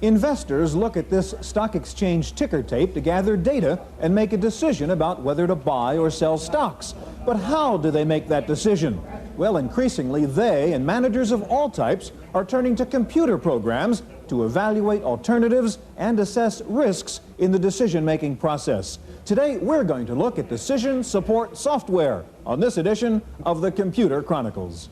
Investors look at this stock exchange ticker tape to gather data and make a decision about whether to buy or sell stocks. But how do they make that decision? Well, increasingly, they and managers of all types are turning to computer programs to evaluate alternatives and assess risks in the decision-making process. Today, we're going to look at decision support software on this edition of the Computer Chronicles.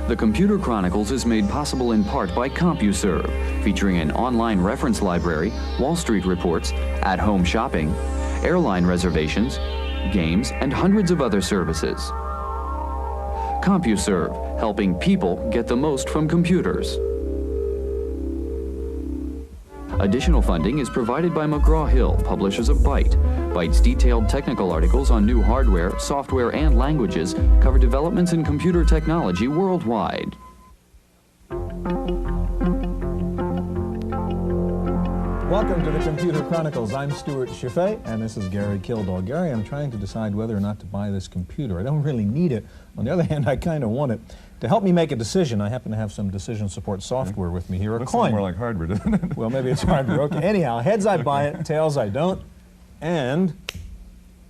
The Computer Chronicles is made possible in part by CompuServe, featuring an online reference library, Wall Street reports, at-home shopping, airline reservations, games, and hundreds of other services. CompuServe, helping people get the most from computers. Additional funding is provided by McGraw-Hill, publishers of Byte. Byte's detailed technical articles on new hardware, software, and languages cover developments in computer technology worldwide. Welcome to the Computer Chronicles. I'm Stewart Cheifet, and this is Gary Kildall. Gary, I'm trying to decide whether or not to buy this computer. I don't really need it. On the other hand, I kind of want it. To help me make a decision, I happen to have some decision support software with me here. Looks more like hardware, doesn't it? Well, maybe it's hardware. Okay. Anyhow, heads I buy it, tails I don't, and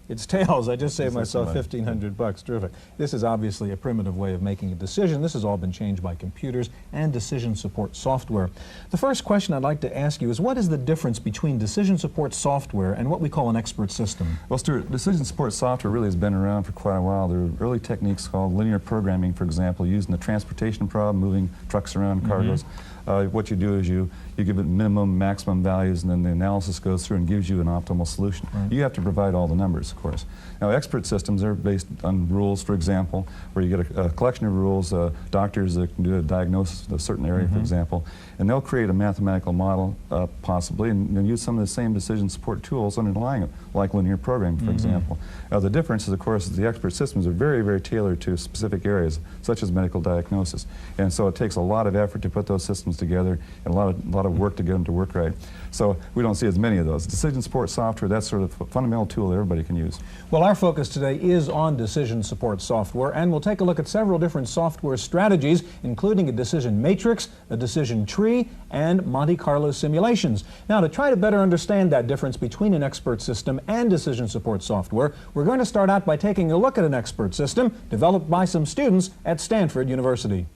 it's tails. I just saved myself $1,500. Terrific. This is obviously a primitive way of making a decision. This has all been changed by computers and decision support software. The first question I'd like to ask you is, what is the difference between decision support software and what we call an expert system? Well, Stuart, decision support software really has been around for quite a while. There are early techniques called linear programming, for example, used in the transportation problem, moving trucks around, cargoes. What you do is you give it minimum, maximum values, and then the analysis goes through and gives you an optimal solution. You have to provide all the numbers, of course. Now, expert systems are based on rules, for example, where you get a collection of rules, doctors that can do a diagnosis of a certain area, for example, and they'll create a mathematical model, possibly, and use some of the same decision support tools underlying it, like linear programming, for example. Now, the difference is, of course, the expert systems are very, very tailored to specific areas, such as medical diagnosis. And so it takes a lot of effort to put those systems together and a lot of work to get them to work right. So we don't see as many of those. Decision support software, that's sort of a fundamental tool that everybody can use. Well, our focus today is on decision support software, and we'll take a look at several different software strategies, including a decision matrix, a decision tree, and Monte Carlo simulations. Now, to try to better understand that difference between an expert system and decision support software, we're going to start out by taking a look at an expert system developed by some students at Stanford University.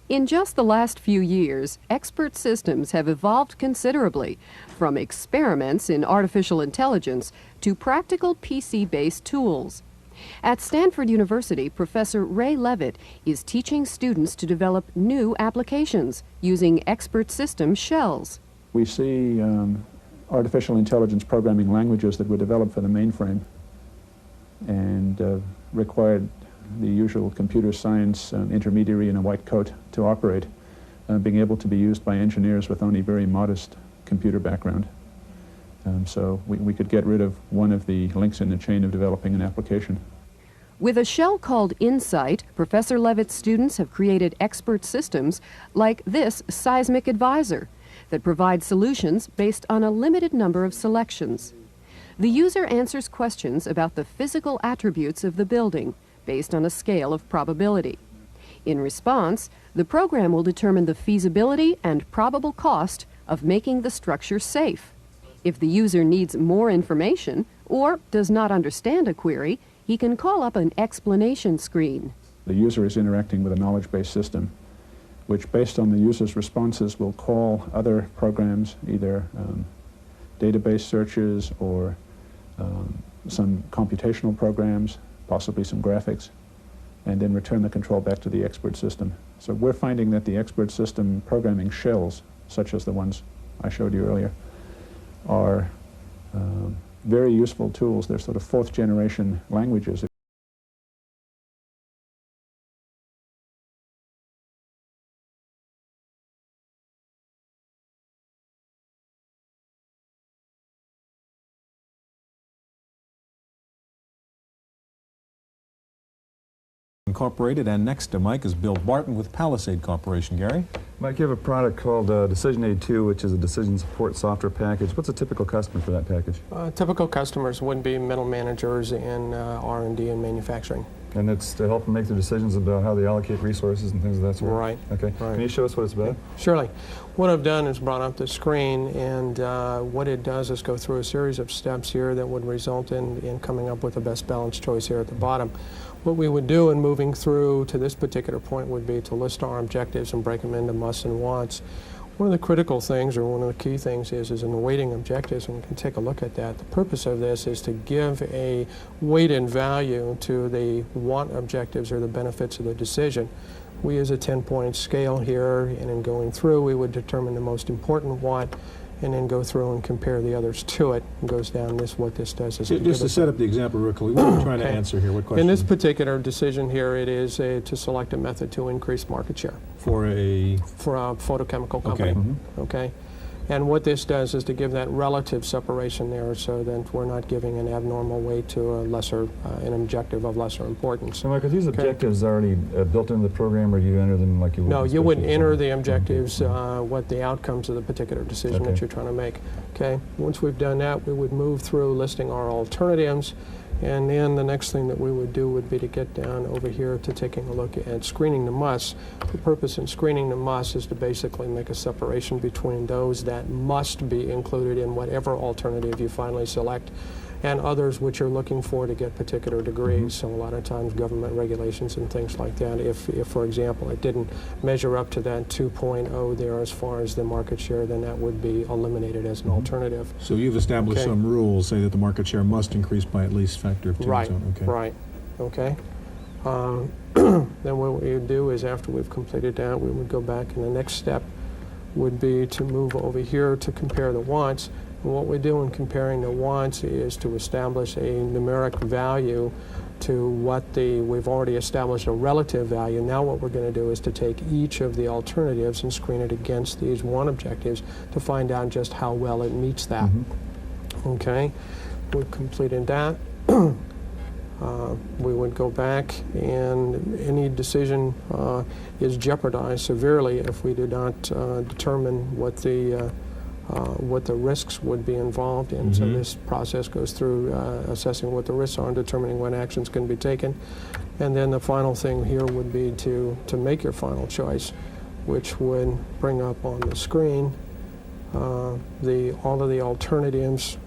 In just the last few years, expert systems have evolved considerably, from experiments in artificial intelligence to practical PC-based tools. At Stanford University, Professor Ray Levitt is teaching students to develop new applications using expert system shells. We see artificial intelligence programming languages that were developed for the mainframe and required the usual computer science intermediary in a white coat to operate, being able to be used by engineers with only very modest computer background. So we could get rid of one of the links in the chain of developing an application. With a shell called Insight, Professor Levitt's students have created expert systems like this seismic advisor that provides solutions based on a limited number of selections. The user answers questions about the physical attributes of the building based on a scale of probability. In response, the program will determine the feasibility and probable cost of making the structure safe. If the user needs more information or does not understand a query, he can call up an explanation screen. The user is interacting with a knowledge-based system, which, based on the user's responses, will call other programs, either database searches or some computational programs, possibly some graphics, and then return the control back to the expert system. So we're finding that the expert system programming shells, such as the ones I showed you earlier, are very useful tools. They're sort of fourth-generation languages. Incorporated, and next to Mike is Bill Barton with Palisade Corporation. Gary? Mike, you have a product called Decision Aid 2, which is a decision support software package. What's a typical customer for that package? Typical customers would be middle managers in R&D and manufacturing. And it's to help them make their decisions about how they allocate resources and things of that sort? Right. Okay. Right. Can you show us what it's about? Surely. What I've done is brought up the screen, and what it does is go through a series of steps here that would result in coming up with the best balanced choice here at the bottom. What we would do in moving through to this particular point would be to list our objectives and break them into musts and wants. One of the critical things, or one of the key things, is in the weighting objectives, and we can take a look at that. The purpose of this is to give a weighted value to the want objectives or the benefits of the decision. We use a 10-point scale here, and in going through, we would determine the most important want, and then go through and compare the others to it. It goes down this. What this does is Just to set up the example real quickly, what are you trying to answer here? What question? In this particular decision here, it is to select a method to increase market share For a photochemical company. Okay. Okay. And what this does is to give that relative separation there, so that we're not giving an abnormal weight to a lesser, an objective of lesser importance. So, Mike, are these objectives already built into the program, or do you enter them like you would? No, you wouldn't enter the objectives, what the outcomes of the particular decision that you're trying to make. Okay. Once we've done that, we would move through listing our alternatives. And then the next thing that we would do would be to get down over here to taking a look at screening the musts. The purpose in screening the musts is to basically make a separation between those that must be included in whatever alternative you finally select, and others which you're looking for to get particular degrees. So a lot of times government regulations and things like that, if for example it didn't measure up to that 2.0 there as far as the market share, then that would be eliminated as an alternative. So you've established some rules, say that the market share must increase by at least a factor of 2. Right, Okay. right, okay. Then what we would do is, after we've completed that, we would go back, and the next step would be to move over here to compare the wants. And what we do in comparing the wants is to establish a numeric value to what we've already established a relative value. Now what we're going to do is to take each of the alternatives and screen it against these want objectives to find out just how well it meets that. Okay, we've completed that. We would go back, and any decision is jeopardized severely if we do not determine what the risks would be involved in. So this process goes through assessing what the risks are and determining what actions can be taken. And then the final thing here would be to make your final choice, which would bring up on the screen all of the alternatives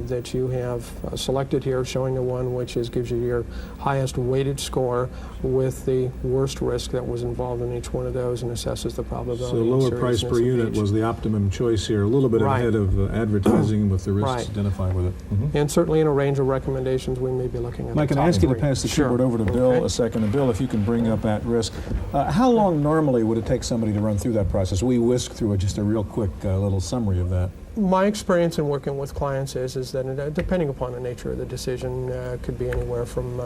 that you have selected here, showing the one which gives you your highest weighted score with the worst risk that was involved in each one of those, and assesses the probability. So lower price per unit was the optimum choice here, a little bit ahead of advertising with the risks identified with it. And certainly in a range of recommendations we may be looking at. Mike, can I ask you to pass the keyboard over to Bill a second? And Bill, if you can bring up at risk. How long normally would it take somebody to run through that process? We whisk through just a real quick little summary of that. My experience in working with clients is that depending upon the nature of the decision, could be anywhere from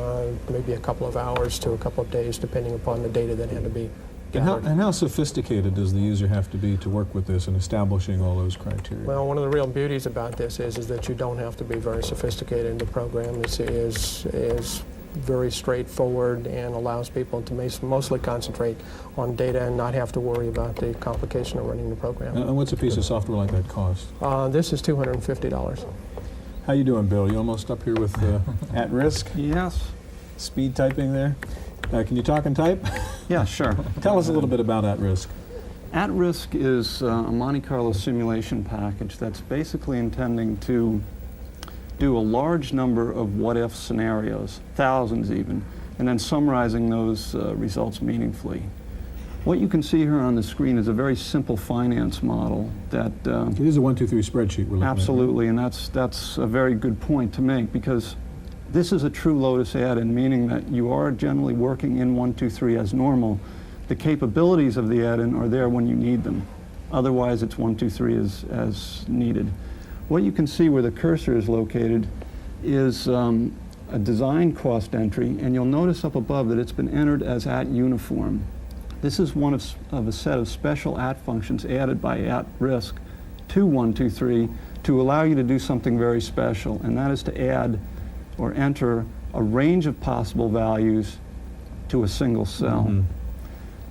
maybe a couple of hours to a couple of days, depending upon the data that had to be gathered. And how sophisticated does the user have to be to work with this and establishing all those criteria? Well, one of the real beauties about this is that you don't have to be very sophisticated. The program is very straightforward and allows people to mostly concentrate on data and not have to worry about the complication of running the program. And what's a piece of software like that cost? This is $250. How you doing, Bill? You almost up here with at risk? Yes. Speed typing there? Can you talk and type? Yeah, sure. Tell us a little bit about at risk. At risk is a Monte Carlo simulation package that's basically intending to do a large number of what-if scenarios, thousands even, and then summarizing those results meaningfully. What you can see here on the screen is a very simple finance model that... It is a 1, 2, 3 spreadsheet we're looking absolutely, and that's a very good point to make, because this is a true Lotus add-in, meaning that you are generally working in 1, 2, 3 as normal. The capabilities of the add-in are there when you need them. Otherwise, it's 1, 2, 3 as needed. What you can see where the cursor is located is a design cost entry, and you'll notice up above that it's been entered as at uniform. This is one of a set of special at functions added by at risk to 1, 2, 3 to allow you to do something very special, and that is to add or enter a range of possible values to a single cell.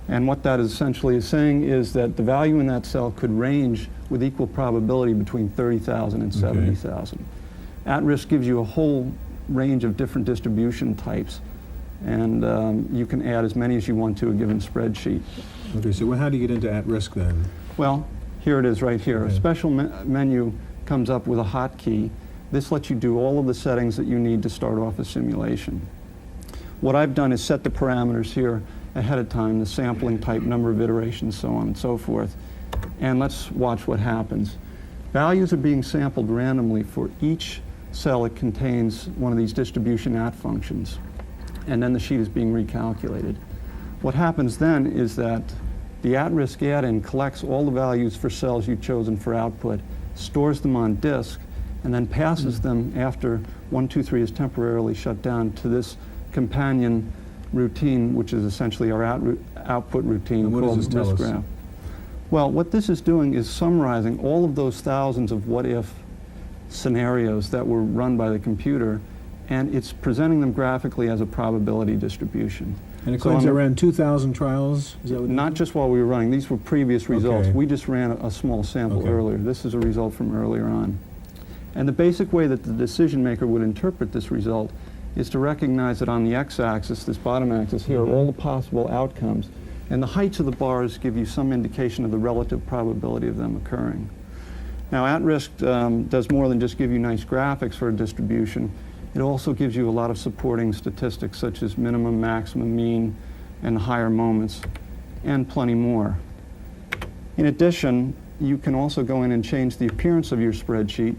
And what that essentially is saying is that the value in that cell could range with equal probability between 30,000 and 70,000. At risk gives you a whole range of different distribution types, and you can add as many as you want to a given spreadsheet. Okay, so how do you get into at risk then? Well, here it is right here. Okay. A special menu comes up with a hotkey. This lets you do all of the settings that you need to start off a simulation. What I've done is set the parameters here ahead of time, the sampling type, number of iterations, so on and so forth. And let's watch what happens. Values are being sampled randomly for each cell that contains one of these distribution at functions. And then the sheet is being recalculated. What happens then is that the at-risk add-in collects all the values for cells you've chosen for output, stores them on disk, and then passes them after 123 is temporarily shut down to this companion routine, which is essentially our output routine And what called does this tell risk us? graph. Well, what this is doing is summarizing all of those thousands of what-if scenarios that were run by the computer, and it's presenting them graphically as a probability distribution. And it So claims on I the- ran 2,000 trials? Is that what Not just while we were running. These were previous results. Okay. We just ran a small sample Okay. earlier. This is a result from earlier on. And the basic way that the decision maker would interpret this result is to recognize that on the x-axis, this bottom axis here, are all the possible outcomes. And the heights of the bars give you some indication of the relative probability of them occurring. Now, at-risk does more than just give you nice graphics for a distribution. It also gives you a lot of supporting statistics, such as minimum, maximum, mean, and the higher moments, and plenty more. In addition, you can also go in and change the appearance of your spreadsheet.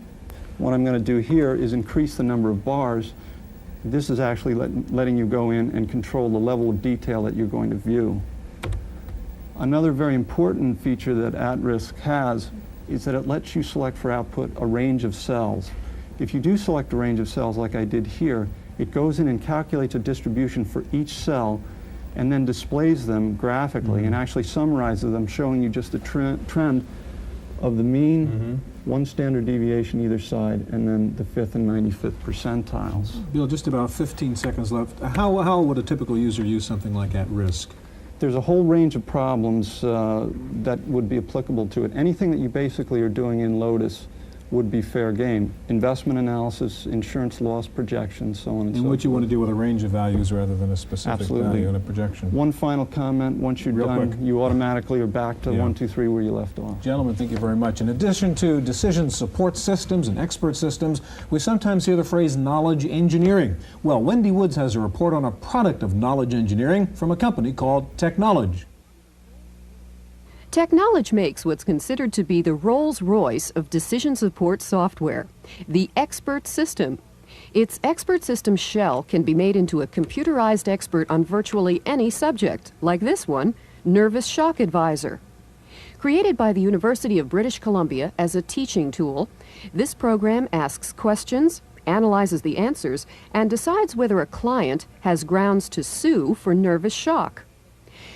What I'm going to do here is increase the number of bars. This is actually letting you go in and control the level of detail that you're going to view. Another very important feature that at-risk has is that it lets you select for output a range of cells. If you do select a range of cells like I did here, it goes in and calculates a distribution for each cell and then displays them graphically and actually summarizes them, showing you just the trend of the mean, one standard deviation either side, and then the 5th and 95th percentiles. Bill, just about 15 seconds left. How would a typical user use something like at risk? There's a whole range of problems that would be applicable to it. Anything that you basically are doing in Lotus would be fair game. Investment analysis, insurance loss projections, so on and so And forth. what you want to do with a range of values rather than a specific Absolutely. value in a projection. One final comment, once you're Real done, quick. you automatically are back to Yeah. 1, 2, 3 where you left off. Gentlemen, thank you very much. In addition to decision support systems and expert systems, we sometimes hear the phrase knowledge engineering. Well, Wendy Woods has a report on a product of knowledge engineering from a company called Technowledge. Technowledge makes what's considered to be the Rolls-Royce of decision support software, the Expert System. Its Expert System shell can be made into a computerized expert on virtually any subject, like this one, Nervous Shock Advisor. Created by the University of British Columbia as a teaching tool, this program asks questions, analyzes the answers, and decides whether a client has grounds to sue for nervous shock.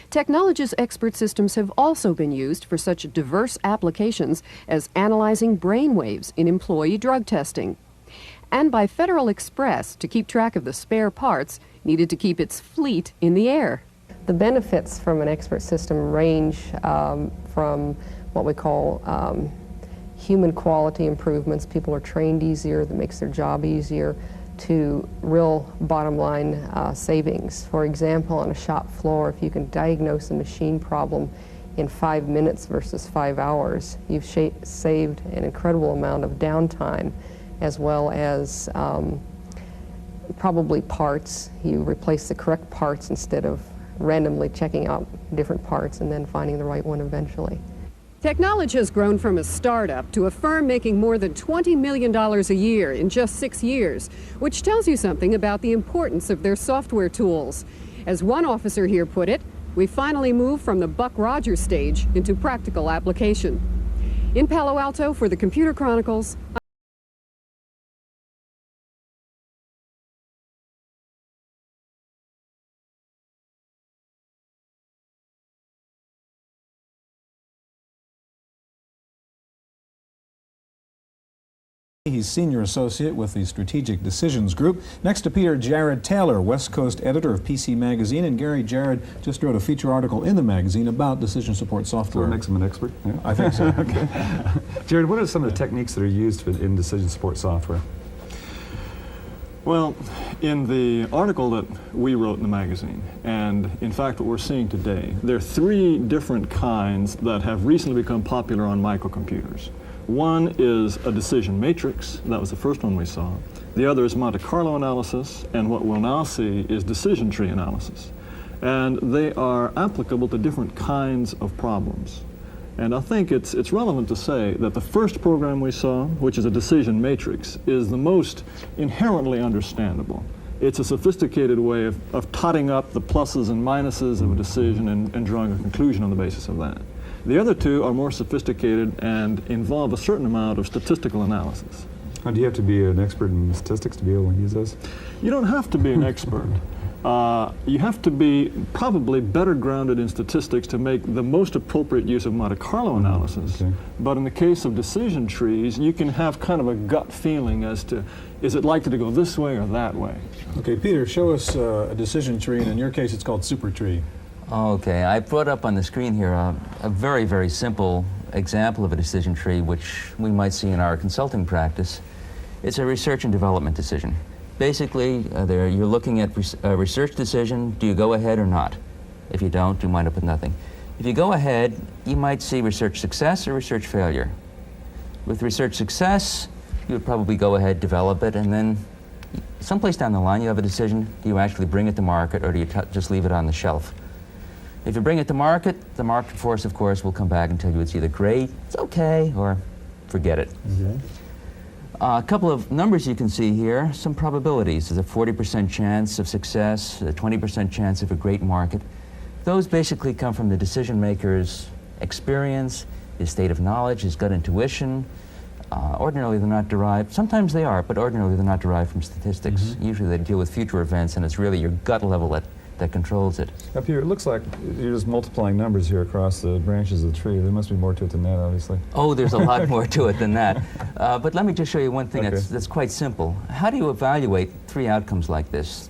Technology's expert systems have also been used for such diverse applications as analyzing brain waves in employee drug testing, and by Federal Express to keep track of the spare parts needed to keep its fleet in the air. The benefits from an expert system range from what we call human quality improvements. People are trained easier, that makes their job easier, to real bottom line savings. For example, on a shop floor, if you can diagnose a machine problem in 5 minutes versus 5 hours, you've saved an incredible amount of downtime, as well as probably parts. You replace the correct parts instead of randomly checking out different parts and then finding the right one eventually. Technowledge has grown from a startup to a firm making more than $20 million a year in just 6 years, which tells you something about the importance of their software tools. As one officer here put it, we finally moved from the Buck Rogers stage into practical application. In Palo Alto for the Computer Chronicles, He's Senior Associate with the Strategic Decisions Group. Next to Peter, Jared Taylor, West Coast editor of PC Magazine. And Gary, Jared just wrote a feature article in the magazine about decision support software. So it makes him an expert? Yeah. I think so. Okay. Jared, what are some of the techniques that are used in decision support software? Well, in the article that we wrote in the magazine, and in fact what we're seeing today, there are 3 different kinds that have recently become popular on microcomputers. One is a decision matrix. That was the first one we saw. The other is Monte Carlo analysis, and what we'll now see is decision tree analysis. And they are applicable to different kinds of problems. And I think it's relevant to say that the first program we saw, which is a decision matrix, is the most inherently understandable. It's a sophisticated way of totting up the pluses and minuses of a decision and drawing a conclusion on the basis of that. The other 2 are more sophisticated and involve a certain amount of statistical analysis. Do you have to be an expert in statistics to be able to use those? You don't have to be an expert. You have to be probably better grounded in statistics to make the most appropriate use of Monte Carlo analysis. Okay. But in the case of decision trees, you can have kind of a gut feeling as to, is it likely to go this way or that way? Okay, Peter, show us a decision tree, and in your case, it's called SuperTree. Okay, I brought up on the screen here a very, very simple example of a decision tree which we might see in our consulting practice. It's a research and development decision. Basically, you're looking at a research decision. Do you go ahead or not? If you don't, you wind up with nothing. If you go ahead, you might see research success or research failure. With research success, you would probably go ahead, develop it, and then someplace down the line you have a decision. Do you actually bring it to market, or do you just leave it on the shelf? If you bring it to market, the market force, of course, will come back and tell you it's either great, it's okay, or forget it. Okay. A couple of numbers you can see here, some probabilities. There's a 40% chance of success, a 20% chance of a great market. Those basically come from the decision maker's experience, his state of knowledge, his gut intuition. Ordinarily they're not derived, sometimes they are, but ordinarily they're not derived from statistics. Mm-hmm. Usually they deal with future events, and it's really your gut level that controls it. Up here, it looks like you're just multiplying numbers here across the branches of the tree. There must be more to it than that, obviously. Oh, there's a lot more to it than that. But let me just show you one thing Okay. that's quite simple. How do you evaluate 3 outcomes like this?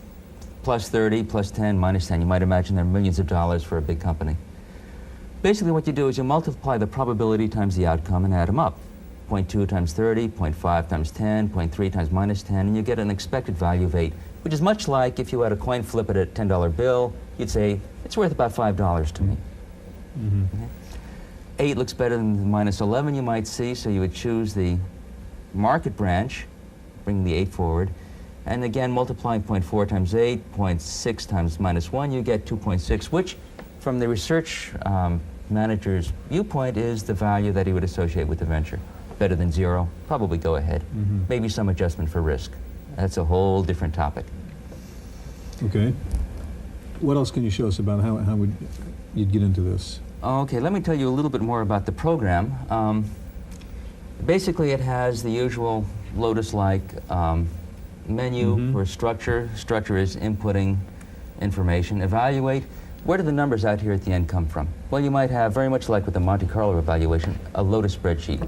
Plus 30, plus 10, minus 10. You might imagine they're millions of dollars for a big company. Basically what you do is you multiply the probability times the outcome and add them up. 0.2 times 30, 0.5 times 10, 0.3 times minus 10, and you get an expected value of 8. Which is much like if you had a coin flip at a $10 bill, you'd say, it's worth about $5 to me. Mm-hmm. Okay. 8 looks better than the minus 11 you might see, so you would choose the market branch, bring the 8 forward, and again multiplying 0.4 times 8, 0.6 times minus 1, you get 2.6, which from the research manager's viewpoint is the value that he would associate with the venture. Better than 0, probably go ahead. Mm-hmm. Maybe some adjustment for risk. That's a whole different topic. Okay. What else can you show us about how would you'd get into this? Okay, let me tell you a little bit more about the program. Basically, it has the usual Lotus-like menu for structure. Structure is inputting information. Evaluate. Where do the numbers out here at the end come from? Well, you might have, very much like with the Monte Carlo evaluation, a Lotus spreadsheet.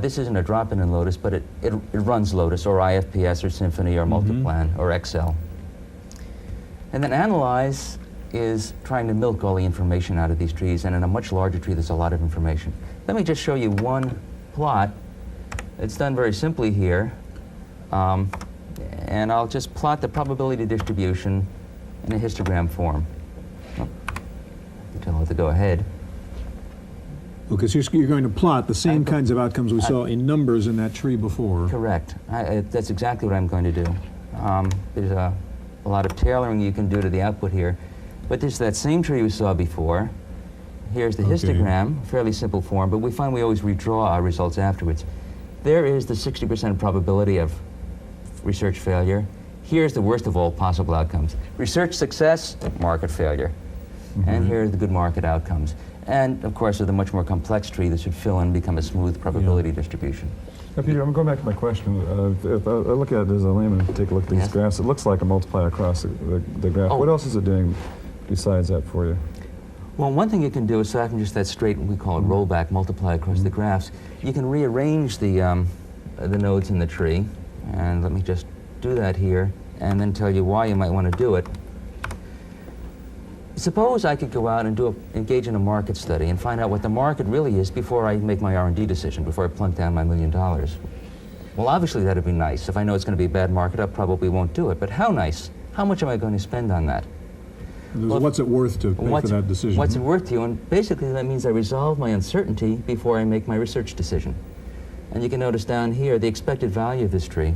This isn't a drop-in in Lotus, but it runs Lotus or IFPS or Symphony or Multiplan or Excel. And then analyze is trying to milk all the information out of these trees, and in a much larger tree there's a lot of information. Let me just show you one plot. It's done very simply here, and I'll just plot the probability distribution in a histogram form. Oh, tell it to go ahead. Okay, so you're going to plot the same kinds of outcomes we saw in numbers in that tree before. Correct. That's exactly what I'm going to do. There's a lot of tailoring you can do to the output here. But this is that same tree we saw before. Here's the histogram, fairly simple form, but we find we always redraw our results afterwards. There is the 60% probability of research failure. Here's the worst of all possible outcomes. Research success, market failure. And here are the good market outcomes. And, of course, with a much more complex tree, this would fill in and become a smooth probability distribution. Now, Peter, I'm going back to my question. If I look at it as a layman and take a look at these graphs, it looks like a multiplier across the graph. Oh. What else is it doing besides that for you? Well, one thing you can do, aside from just that straight, we call it rollback, multiply across the graphs, you can rearrange the the nodes in the tree. And let me just do that here and then tell you why you might want to do it. Suppose I could go out and engage in a market study and find out what the market really is before I make my R&D decision, before I plunk down my $1 million. Well, obviously that'd be nice. If I know it's going to be a bad market, I probably won't do it. But how nice? How much am I going to spend on that? Well, what's it worth to make for that decision? What's it worth to you? And basically that means I resolve my uncertainty before I make my research decision. And you can notice down here the expected value of this tree,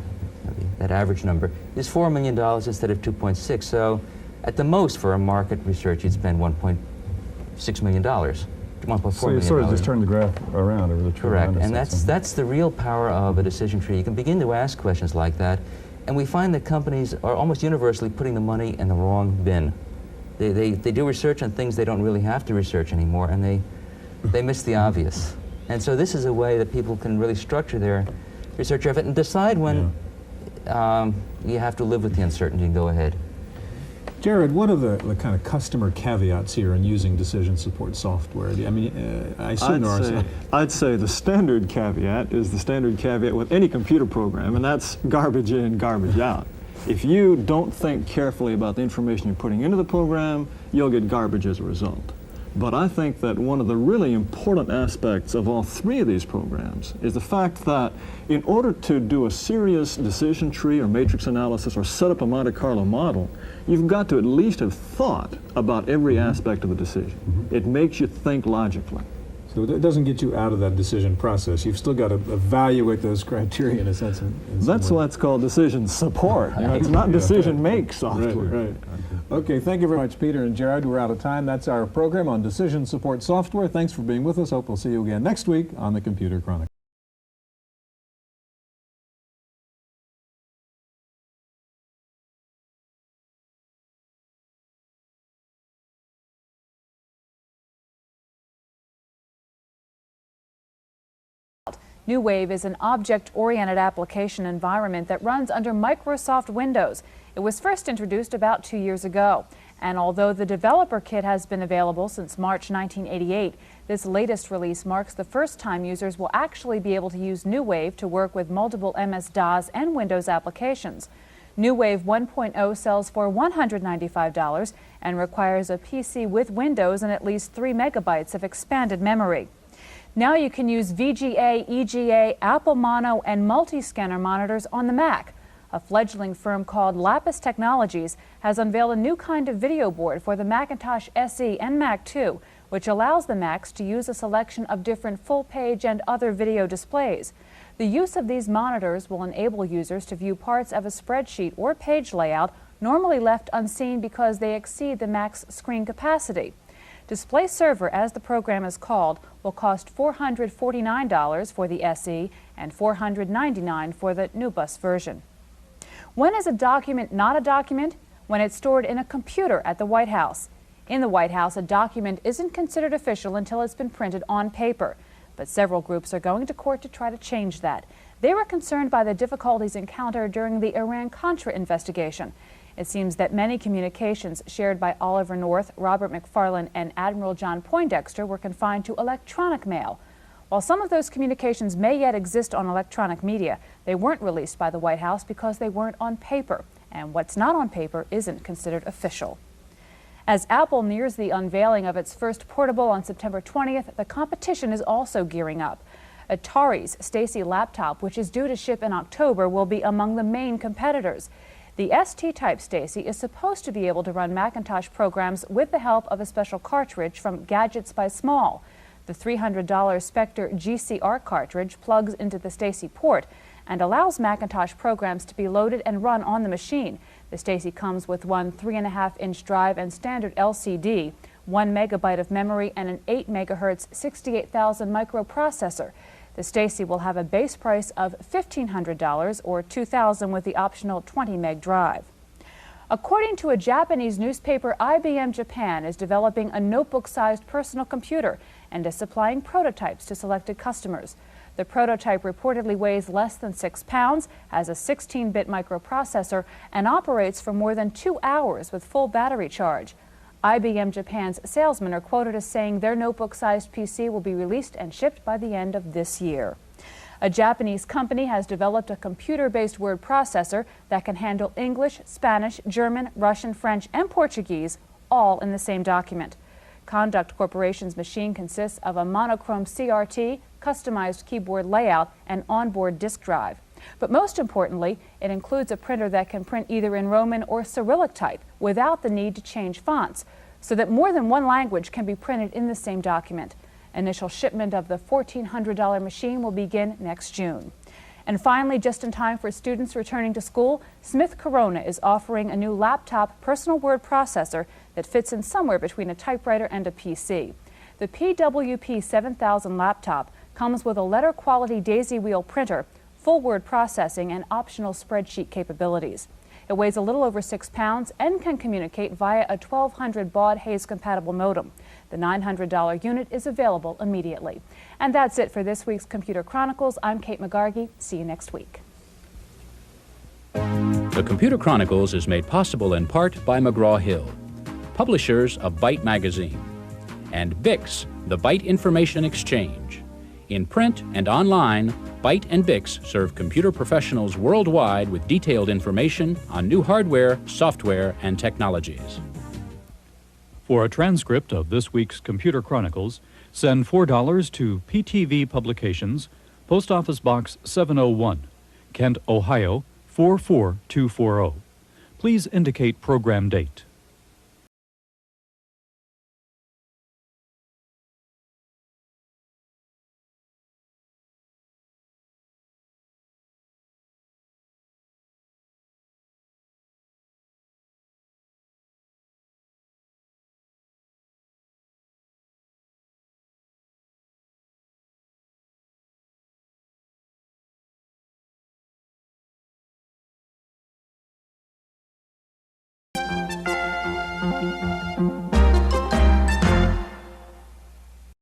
that average number, is $4 million instead of 2.6. So at the most for a market research you'd spend $1.6 million. So you sort of just turn the graph around over the tree. Correct, and that's the real power of a decision tree. You can begin to ask questions like that, and we find that companies are almost universally putting the money in the wrong bin. They do research on things they don't really have to research anymore, and they miss the obvious. And so this is a way that people can really structure their research effort and decide when you have to live with the uncertainty and go ahead. Jared, what are the kind of customer caveats here in using decision support software? I mean, I assume there are some. I'd say the standard caveat is the standard caveat with any computer program, and that's garbage in, garbage out. If you don't think carefully about the information you're putting into the program, you'll get garbage as a result. But I think that one of the really important aspects of all three of these programs is the fact that in order to do a serious decision tree or matrix analysis or set up a Monte Carlo model, you've got to at least have thought about every aspect of the decision. It makes you think logically. So it doesn't get you out of that decision process. You've still got to evaluate those criteria in a sense. That's why it's called decision support. You know, it's not decision make software. Right. Okay, thank you very much, Peter and Jared. We're out of time. That's our program on decision support software. Thanks for being with us. Hope we'll see you again next week on the Computer Chronicles. NewWave is an object-oriented application environment that runs under Microsoft Windows. It was first introduced about 2 years ago. And although the developer kit has been available since March 1988, this latest release marks the first time users will actually be able to use NewWave to work with multiple MS-DOS and Windows applications. NewWave 1.0 sells for $195 and requires a PC with Windows and at least 3 megabytes of expanded memory. Now you can use VGA, EGA, Apple Mono, and multi-scanner monitors on the Mac. A fledgling firm called Lapis Technologies has unveiled a new kind of video board for the Macintosh SE and Mac 2, which allows the Macs to use a selection of different full-page and other video displays. The use of these monitors will enable users to view parts of a spreadsheet or page layout normally left unseen because they exceed the Mac's screen capacity. Display Server, as the program is called, will cost $449 for the SE and $499 for the NewBus version. When is a document not a document? When it's stored in a computer at the White House. In the White House, a document isn't considered official until it's been printed on paper. But several groups are going to court to try to change that. They were concerned by the difficulties encountered during the Iran-Contra investigation. It seems that many communications shared by Oliver North, Robert McFarlane, and Admiral John Poindexter were confined to electronic mail. While some of those communications may yet exist on electronic media, they weren't released by the White House because they weren't on paper. And what's not on paper isn't considered official. As Apple nears the unveiling of its first portable on September 20th, the competition is also gearing up. Atari's Stacy laptop, which is due to ship in October, will be among the main competitors. The ST-Type Stacy is supposed to be able to run Macintosh programs with the help of a special cartridge from Gadgets by Small. The $300 Spectre GCR cartridge plugs into the Stacy port and allows Macintosh programs to be loaded and run on the machine. The Stacy comes with one 3.5-inch drive and standard LCD, 1 megabyte of memory, and an 8 megahertz 68,000 microprocessor. The Stacy will have a base price of $1,500 or $2,000 with the optional 20 meg drive. According to a Japanese newspaper, IBM Japan is developing a notebook-sized personal computer and is supplying prototypes to selected customers. The prototype reportedly weighs less than 6 pounds, has a 16-bit microprocessor, and operates for more than 2 hours with full battery charge. IBM Japan's salesmen are quoted as saying their notebook-sized PC will be released and shipped by the end of this year. A Japanese company has developed a computer-based word processor that can handle English, Spanish, German, Russian, French, and Portuguese all in the same document. Conduct Corporation's machine consists of a monochrome CRT, customized keyboard layout, and onboard disk drive. But most importantly, it includes a printer that can print either in Roman or Cyrillic type without the need to change fonts, so that more than one language can be printed in the same document. Initial shipment of the $1,400 machine will begin next June. And finally, just in time for students returning to school, Smith Corona is offering a new laptop personal word processor that fits in somewhere between a typewriter and a PC. The PWP 7000 laptop comes with a letter quality daisy wheel printer, full word processing, and optional spreadsheet capabilities. It weighs a little over 6 pounds and can communicate via a 1200 baud Hayes compatible modem. The $900 unit is available immediately. And that's it for this week's Computer Chronicles. I'm Kate McGargy. See you next week. The Computer Chronicles is made possible in part by McGraw-Hill, publishers of Byte magazine, and BIX, the Byte Information Exchange. In print and online, Byte and BIX serve computer professionals worldwide with detailed information on new hardware, software, and technologies. For a transcript of this week's Computer Chronicles, send $4 to PTV Publications, Post Office Box 701, Kent, Ohio 44240. Please indicate program date.